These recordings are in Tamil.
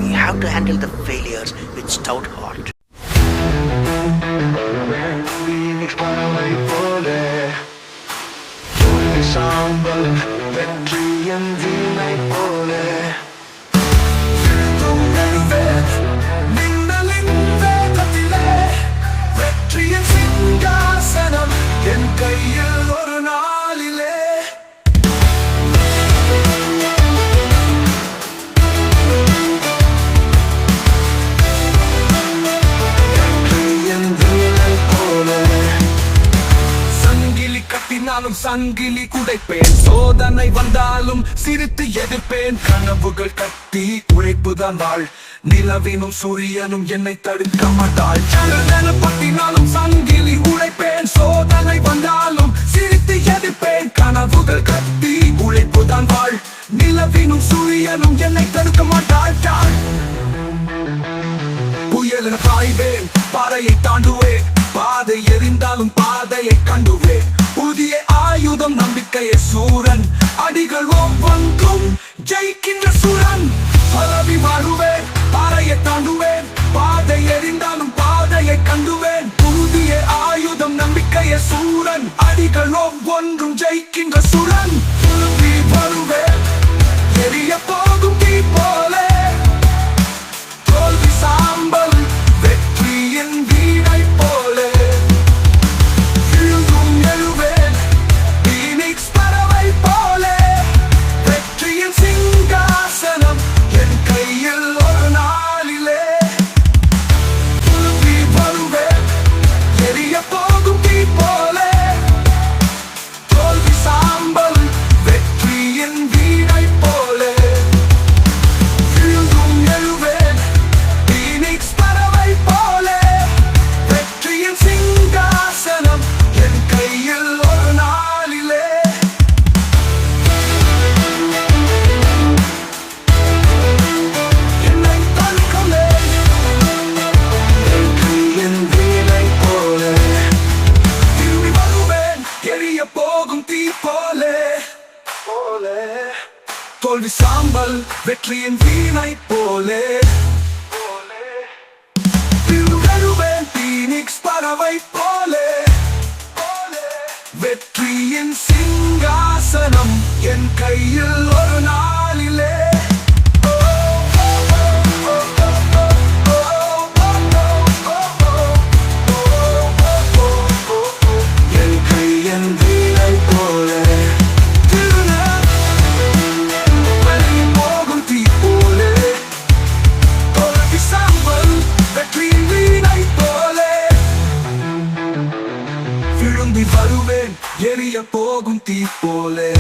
we have to handle the failures with stout heart. சங்கிலி குடைப்பேன், சோதனை வந்தாலும் சிரித்து எதிர்ப்பேன். கனவுகள் கட்டி உழைப்புதான் வாழ், நிலவினும் சூரியனும் என்னை தடுக்க மாட்டாள். பட்டினாலும் சங்கிலி உழைப்பேன், சோதனை வந்தாலும் சிரித்து எதிர்ப்பேன். கனவுகள் கட்டி உழைப்புதான் வாழ், நிலவினும் சூரியனும் என்னை தடுக்க மாட்டாள். புயல் பாய்வேன், பாறையை தாண்டுவேன், பாதை எரிந்தாலும் பாதையை கண்டுவேன். புதிய ஆயுதம் நம்பிக்கையை சூரன், அடிகள் ஒவ்வொன்றும் ஜெயிக்கின்ற சூரன். பரவி வாழுவேன், பாறையை தாண்டுவேன், பாதை எரிந்தாலும் பாதையை கண்டுவேன். புதிய ஆயுதம் நம்பிக்கையை சூரன், அடிகள் ஒவ்வொன்றும் ஜெயிக்கின்ற சூரன். புழுதி வருவேன், எரிய போகும் தீ போலே, தோல்வி சாம்பல் வெற்றியின் வீணை போலே. தோல்வி சாம்பல் வெற்றியின் வீணை போலே, விழுவேன் பீனிக்ஸ் பறவை போலே. வெற்றியின் சிங்காசனம் என் கையில் ஒரு நாளிலே. வருவேன், எரிய போகும் தீ போலே,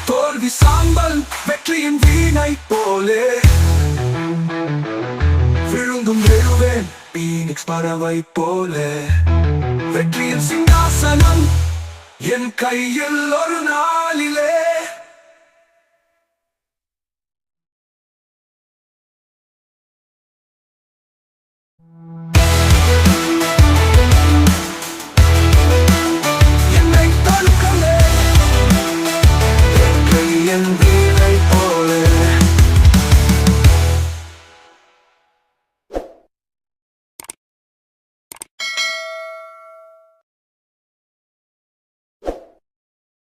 தோல்வி சாம்பல் வெற்றியின் வீணை போலே. விழுந்தும் எழுவேன் பீனிக்ஸ் பறவை போலே. வெற்றியின் சிங்காசனம் என் கையில் ஒரு நாளிலே.